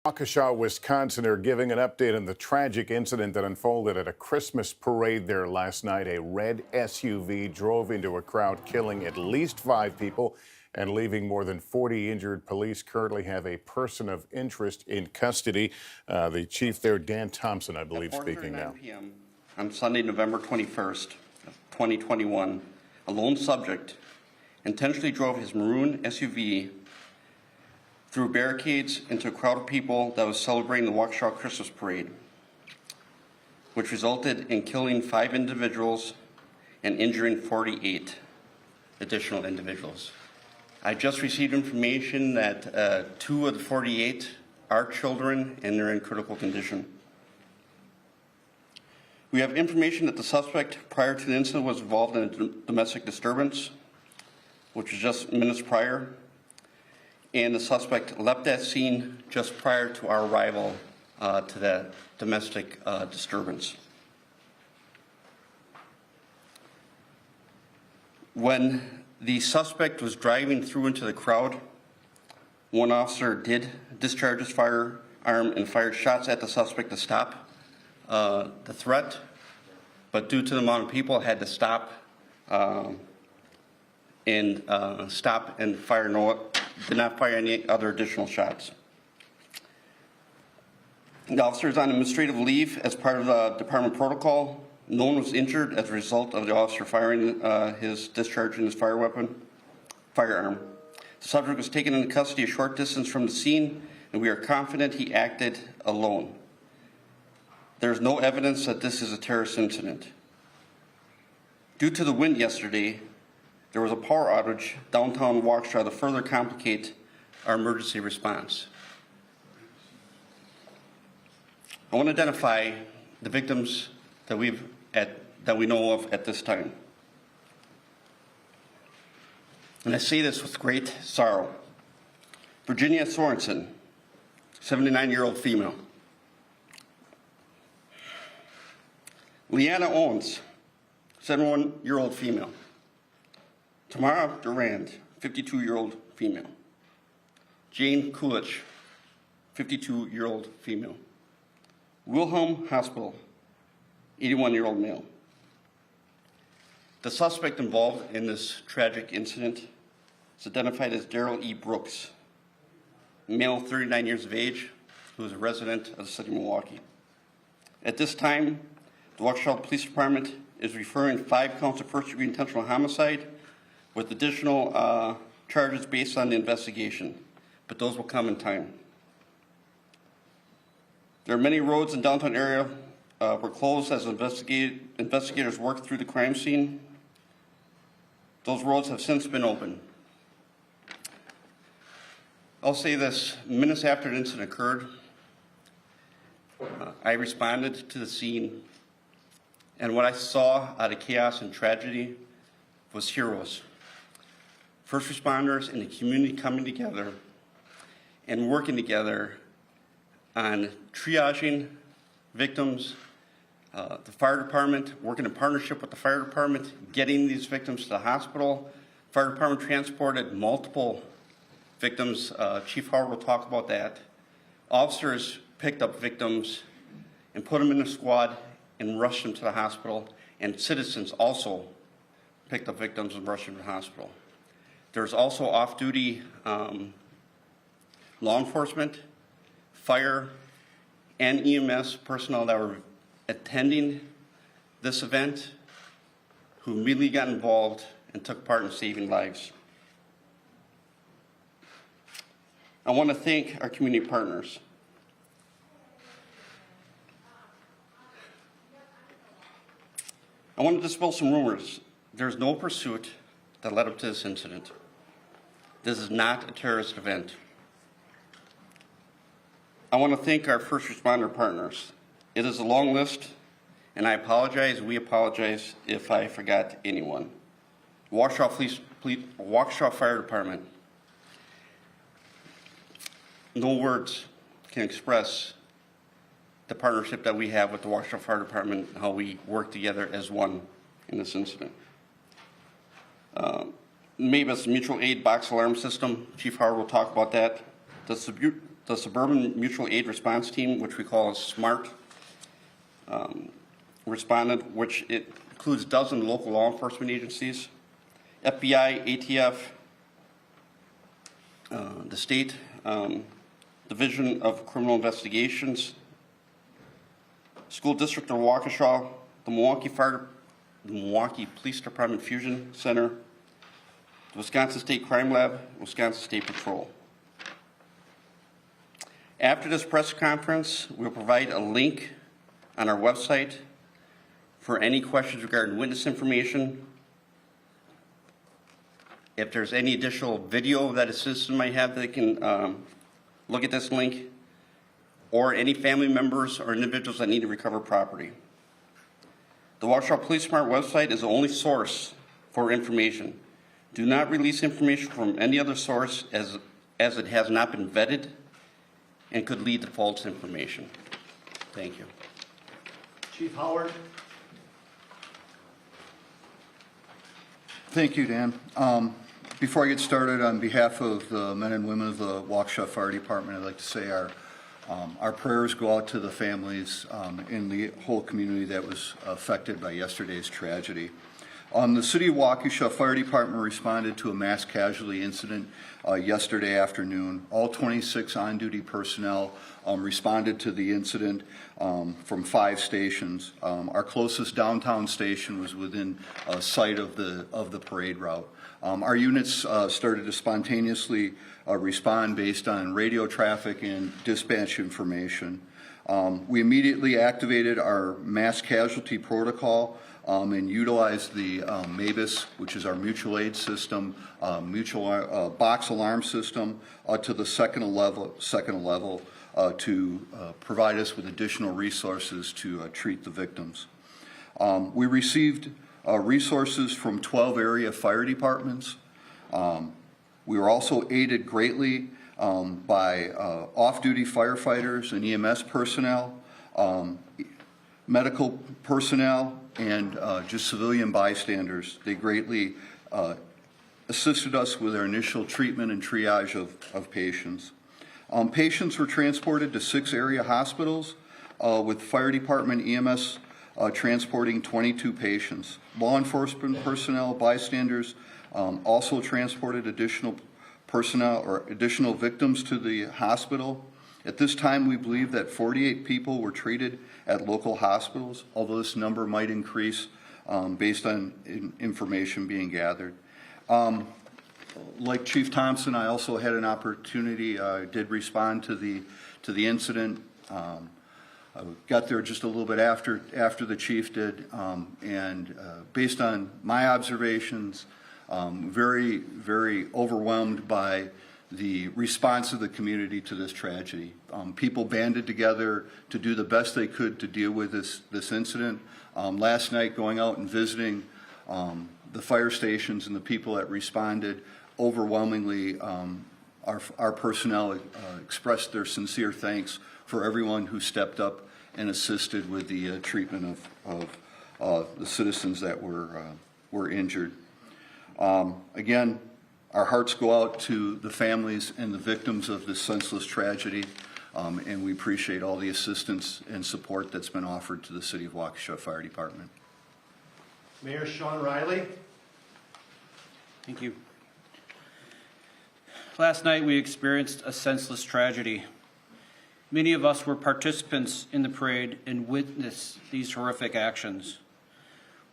Waukesha, Wisconsin are giving an update on the tragic incident that unfolded at a Christmas parade there last night. A red SUV drove into a crowd, killing at least 5 people and leaving more than 40 injured. Police currently have a person of interest in custody. The chief there, Dan Thompson, I believe, speaking now. At 4:39 p.m. on Sunday, November 21st, 2021, a lone subject intentionally drove his maroon SUV through barricades into a crowd of people that was celebrating the Waukesha Christmas parade, which resulted in killing 5 individuals and injuring 48 additional individuals. I just received information that 2 of the 48 are children and they're in critical condition. We have information that the suspect prior to the incident was involved in a domestic disturbance, which was just minutes prior, and the suspect left that scene just prior to our arrival to that domestic disturbance. When the suspect was driving through into the crowd, one officer did discharge his firearm and fired shots at the suspect to stop the threat, but due to the amount of people, had to stop and did not fire any other additional shots. The officer is on administrative leave as part of the department protocol. No one was injured as a result of the officer firing his discharging his firearm. The subject was taken into custody a short distance from the scene, and we are confident he acted alone. There is no evidence that this is a terrorist incident. Due to the wind yesterday, there was a power outage downtown Waukesha to further complicate our emergency response. I want to identify the victims that we know of at this time. And I say this with great sorrow. Virginia Sorensen, 79-year-old female. Leanna Owens, 71-year-old female. Tamara Durand, 52-year-old female. Jane Kulich, 52-year-old female. Wilhelm Hospital, 81-year-old male. The suspect involved in this tragic incident is identified as Daryl E. Brooks, male, 39 years of age, who is a resident of the city of Milwaukee. At this time, the Waukesha Police Department is referring 5 counts of first-degree intentional homicide with additional charges based on the investigation, but those will come in time. There are many roads in downtown area were closed as investigators worked through the crime scene. Those roads have since been opened. I'll say this, minutes after the incident occurred, I responded to the scene, and what I saw out of chaos and tragedy was heroes. First responders and the community coming together and working together on triaging victims, the fire department working in partnership with the fire department, getting these victims to the hospital. Fire department transported multiple victims. Chief Howard will talk about that. Officers picked up victims and put them in a squad and rushed them to the hospital, and citizens also picked up victims and rushed them to the hospital. There's also off-duty law enforcement, fire, and EMS personnel that were attending this event who immediately got involved and took part in saving lives. I want to thank our community partners. I want to dispel some rumors. There's no pursuit that led up to this incident. This is not a terrorist event. I want to thank our first responder partners. It is a long list, and I apologize, we apologize if I forgot anyone. Waukesha Fire Department. No words can express the partnership that we have with the Waukesha Fire Department and how we work together as one in this incident. MABUS Mutual Aid Box Alarm System, Chief Howard will talk about that. The the Suburban Mutual Aid Response Team, which we call a SMART, responded, which it includes a dozen local law enforcement agencies, FBI, ATF, the state Division of Criminal Investigations, School District of Waukesha, the Milwaukee Police Department Fusion Center, the Wisconsin State Crime Lab, Wisconsin State Patrol. After this press conference, we'll provide a link on our website for any questions regarding witness information. If there's any additional video that a citizen might have, they can look at this link, or any family members or individuals that need to recover property. The Waukesha Police Smart website is the only source for information. Do not release information from any other source as it has not been vetted and could lead to false information. Thank you. Chief Howard. Thank you, Dan. Before I get started, on behalf of the men and women of the Waukesha Fire Department, I'd like to say our prayers go out to the families in the whole community that was affected by yesterday's tragedy. The City of Waukesha Fire Department responded to a mass casualty incident yesterday afternoon. All 26 on-duty personnel responded to the incident from 5 stations. Our closest downtown station was within sight of the parade route. Our units started to spontaneously respond based on radio traffic and dispatch information. We immediately activated our mass casualty protocol and utilized the MABIS, which is our mutual aid system, box alarm system, to the second level to provide us with additional resources to treat the victims. We received resources from 12 area fire departments. We were also aided greatly by off-duty firefighters and EMS personnel, medical personnel, and just civilian bystanders. They greatly assisted us with our initial treatment and triage of patients. Patients were transported to 6 area hospitals with fire department EMS transporting 22 patients. Law enforcement personnel, bystanders also transported additional personnel or additional victims to the hospital. At this time, we believe that 48 people were treated at local hospitals, although this number might increase based on information being gathered. Like Chief Thompson, I also had an opportunity, did respond to the incident. I got there just a little bit after the chief did, and based on my observations, very, very overwhelmed by the response of the community to this tragedy. People banded together to do the best they could to deal with this incident. Last night, going out and visiting the fire stations and the people that responded, overwhelmingly, our personnel expressed their sincere thanks for everyone who stepped up and assisted with the treatment of the citizens that were injured. Again, our hearts go out to the families and the victims of this senseless tragedy, and we appreciate all the assistance and support that's been offered to the City of Waukesha Fire Department. Mayor Sean Riley. Thank you. Last night we experienced a senseless tragedy. Many of us were participants in the parade and witnessed these horrific actions.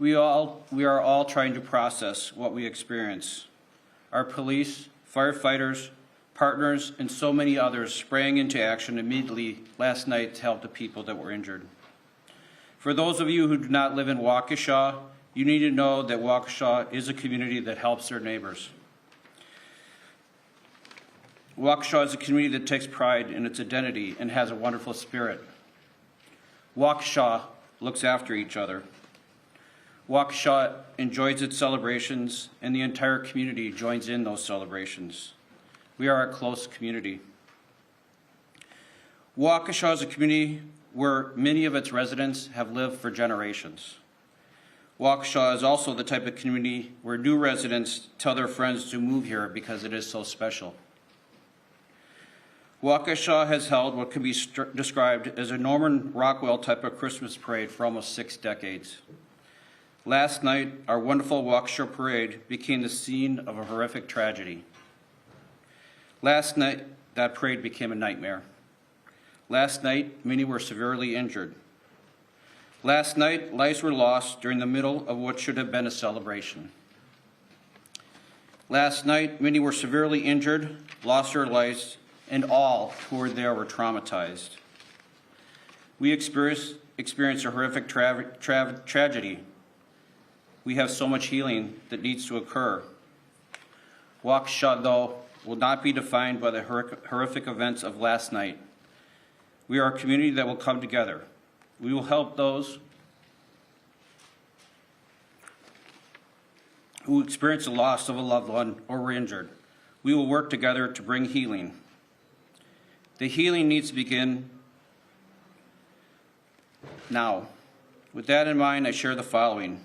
We are all trying to process what we experienced. Our police, firefighters, partners, and so many others sprang into action immediately last night to help the people that were injured. For those of you who do not live in Waukesha, you need to know that Waukesha is a community that helps their neighbors. Waukesha is a community that takes pride in its identity and has a wonderful spirit. Waukesha looks after each other. Waukesha enjoys its celebrations, and the entire community joins in those celebrations. We are a close community. Waukesha is a community where many of its residents have lived for generations. Waukesha is also the type of community where new residents tell their friends to move here because it is so special. Waukesha has held what can be described as a Norman Rockwell type of Christmas parade for almost 6 decades. Last night, our wonderful Waukesha parade became the scene of a horrific tragedy. Last night, that parade became a nightmare. Last night, many were severely injured. Last night, lives were lost during the middle of what should have been a celebration. Last night, many were severely injured, lost their lives, and all who were there were traumatized. We experienced a horrific tragedy. We have so much healing that needs to occur. Waukesha, though, will not be defined by the horrific events of last night. We are a community that will come together. We will help those who experience the loss of a loved one or were injured. We will work together to bring healing. The healing needs to begin now. With that in mind, I share the following.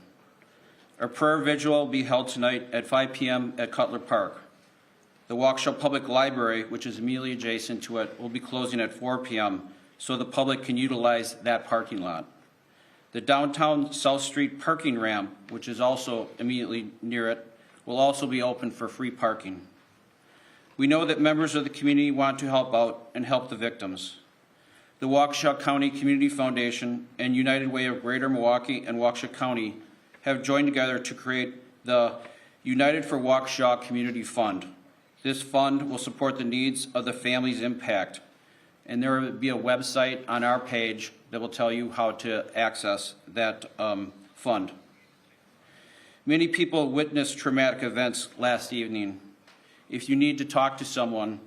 Our prayer vigil will be held tonight at 5 p.m. at Cutler Park. The Waukesha Public Library, which is immediately adjacent to it, will be closing at 4 p.m. so the public can utilize that parking lot. The downtown South Street parking ramp, which is also immediately near it, will also be open for free parking. We know that members of the community want to help out and help the victims. The Waukesha County Community Foundation and United Way of Greater Milwaukee and Waukesha County have joined together to create the United for Waukesha Community Fund. This fund will support the needs of the families impacted, and there will be a website on our page that will tell you how to access that fund. Many people witnessed traumatic events last evening. If you need to talk to someone,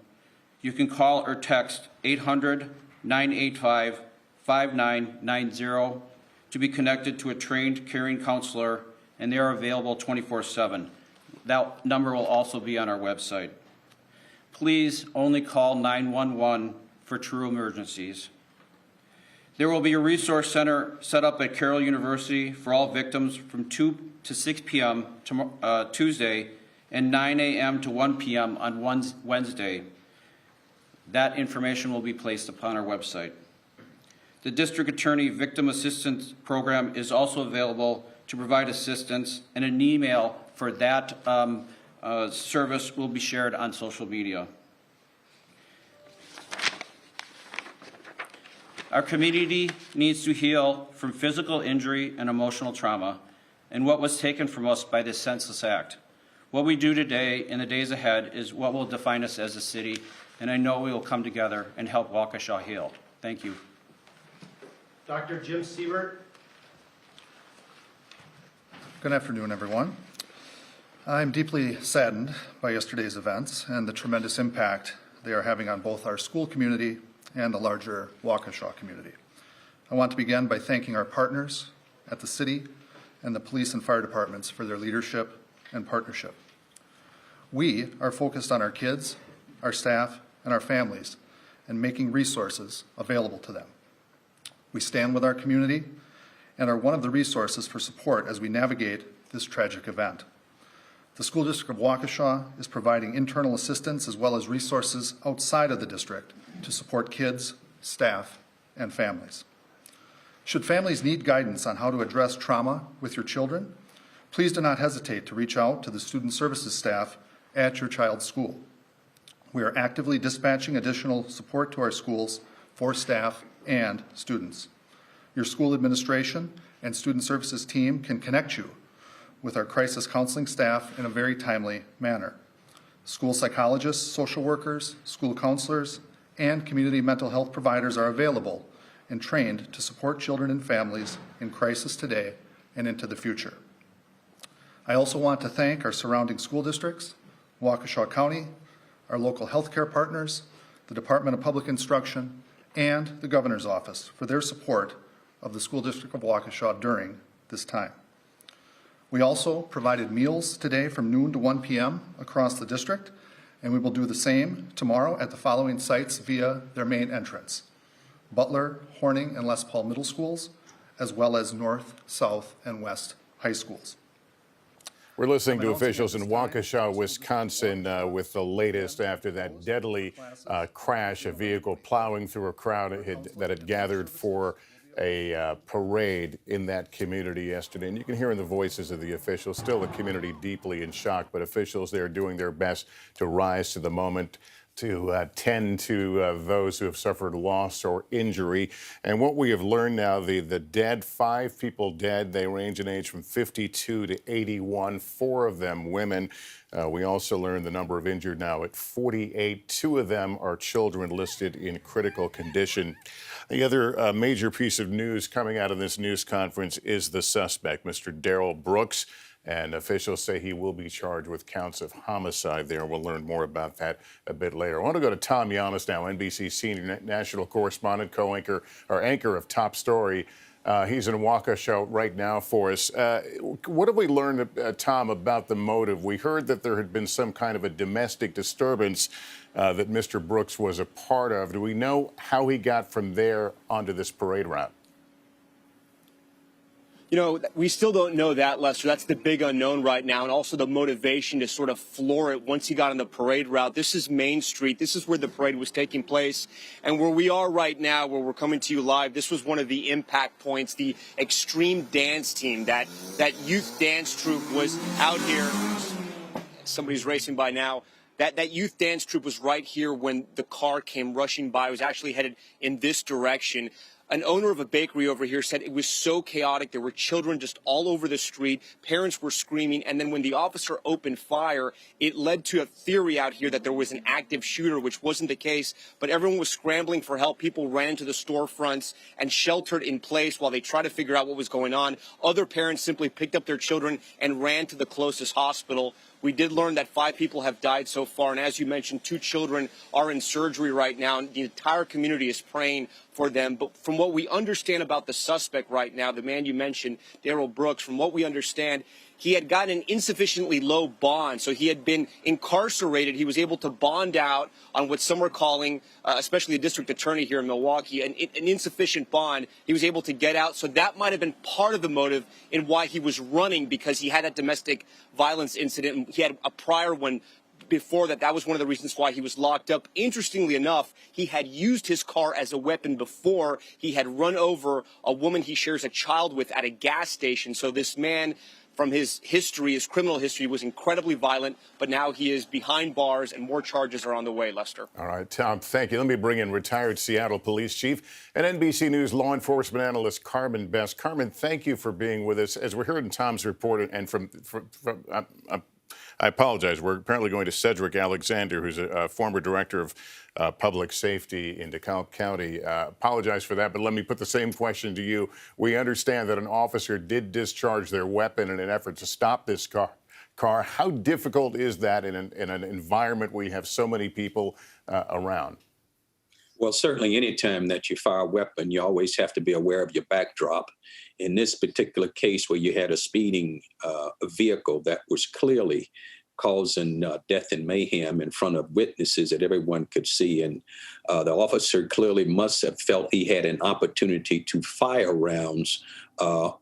you can call or text 800-985-5990 to be connected to a trained caring counselor, and they are available 24/7. That number will also be on our website. Please only call 911 for true emergencies. There will be a resource center set up at Carroll University for all victims from 2 to 6 p.m. Tuesday and 9 a.m. to 1 p.m. on Wednesday. That information will be placed upon our website. The District Attorney Victim Assistance Program is also available to provide assistance, and an email for that service will be shared on social media. Our community needs to heal from physical injury and emotional trauma and what was taken from us by this senseless act. What we do today and the days ahead is what will define us as a city, and I know we will come together and help Waukesha heal. Thank you. Dr. Jim Siebert. Good afternoon, everyone. I'm deeply saddened by yesterday's events and the tremendous impact they are having on both our school community and the larger Waukesha community. I want to begin by thanking our partners at the city and the police and fire departments for their leadership and partnership. We are focused on our kids, our staff, and our families, and making resources available to them. We stand with our community and are one of the resources for support as we navigate this tragic event. The School District of Waukesha is providing internal assistance as well as resources outside of the district to support kids, staff, and families. Should families need guidance on how to address trauma with your children, please do not hesitate to reach out to the student services staff at your child's school. We are actively dispatching additional support to our schools for staff and students. Your school administration and student services team can connect you with our crisis counseling staff in a very timely manner. School psychologists, social workers, school counselors, and community mental health providers are available and trained to support children and families in crisis today and into the future. I also want to thank our surrounding school districts, Waukesha County, our local healthcare partners, the Department of Public Instruction, and the Governor's Office for their support of the School District of Waukesha during this time. We also provided meals today from noon to 1 p.m. across the district, and we will do the same tomorrow at the following sites via their main entrance: Butler, Horning, and Les Paul Middle Schools, as well as North, South, and West High Schools. We're listening to officials in Waukesha, Wisconsin, with the latest after that deadly crash, a vehicle plowing through a crowd that had gathered for a parade in that community yesterday. And you can hear in the voices of the officials, still the community deeply in shock, but officials there doing their best to rise to the moment, to tend to those who have suffered loss or injury. And what we have learned now, the dead, 5 people dead, they range in age from 52 to 81, 4 of them women. We also learned the number of injured now at 48. 2 of them are children listed in critical condition. The other major piece of news coming out of this news conference is the suspect, Mr. Darrell Brooks. And officials say he will be charged with counts of homicide there. We'll learn more about that a bit later. I want to go to Tom Yamas now, NBC senior national correspondent, co-anchor, or anchor of Top Story. He's in Waukesha right now for us. What have we learned, Tom, about the motive? We heard that there had been some kind of a domestic disturbance that Mr. Brooks was a part of. Do we know how he got from there onto this parade route? You know, we still don't know that, Lester. That's the big unknown right now, and also the motivation to sort of floor it once he got on the parade route. This is Main Street. This is where the parade was taking place. And where we are right now, where we're coming to you live, this was one of the impact points. The extreme dance team, that youth dance troupe was out here. Somebody's racing by now. That youth dance troupe was right here when the car came rushing by. It was actually headed in this direction. An owner of a bakery over here said it was so chaotic. There were children just all over the street. Parents were screaming. And then when the officer opened fire, it led to a theory out here that there was an active shooter, which wasn't the case. But everyone was scrambling for help. People ran into the storefronts and sheltered in place while they tried to figure out what was going on. Other parents simply picked up their children and ran to the closest hospital. We did learn that 5 people have died so far, and as you mentioned, 2 children are in surgery right now, and the entire community is praying for them. But from what we understand about the suspect right now, the man you mentioned, Darrell Brooks, from what we understand, he had gotten an insufficiently low bond, so he had been incarcerated. He was able to bond out on what some are calling, especially the district attorney here in Milwaukee, an insufficient bond. He was able to get out, so that might have been part of the motive in why he was running, because he had that domestic violence incident, and he had a prior one before that. That was one of the reasons why he was locked up. Interestingly enough, he had used his car as a weapon before. He had run over a woman he shares a child with at a gas station. So this man, from his history, his criminal history, was incredibly violent, but now he is behind bars and more charges are on the way, Lester. All right, Tom, thank you. Let me bring in retired Seattle Police Chief and NBC News law enforcement analyst Carmen Best. Carmen, thank you for being with us. As we heard in Tom's report, and I apologize, we're apparently going to Cedric Alexander, who's a former director of public safety in DeKalb County. Apologize for that, but let me put the same question to you. We understand that an officer did discharge their weapon in an effort to stop this car. How difficult is that in an environment where you have so many people around? Well, certainly any time that you fire a weapon, you always have to be aware of your backdrop. In this particular case where you had a speeding vehicle that was clearly causing death and mayhem in front of witnesses that everyone could see. And the officer clearly must have felt he had an opportunity to fire rounds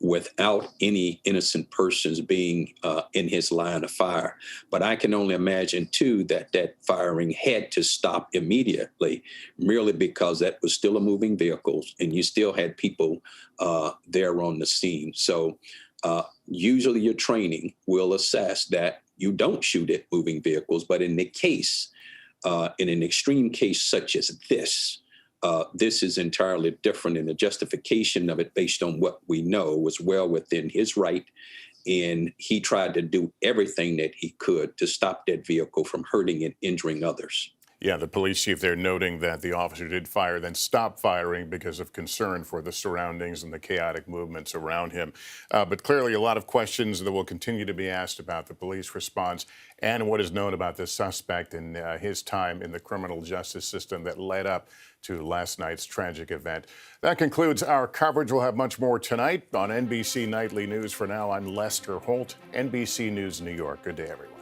without any innocent persons being in his line of fire. But I can only imagine, too, that firing had to stop immediately, merely because that was still a moving vehicle and you still had people there on the scene. So usually your training will assess that you don't shoot at moving vehicles. But in the case, in an extreme case such as this is entirely different, and the justification of it based on what we know was well within his right. And he tried to do everything that he could to stop that vehicle from hurting and injuring others. Yeah, the police chief there noting that the officer did fire, then stopped firing because of concern for the surroundings and the chaotic movements around him. But clearly a lot of questions that will continue to be asked about the police response and what is known about this suspect and his time in the criminal justice system that led up to last night's tragic event. That concludes our coverage. We'll have much more tonight on NBC Nightly News. For now, I'm Lester Holt, NBC News New York. Good day, everyone.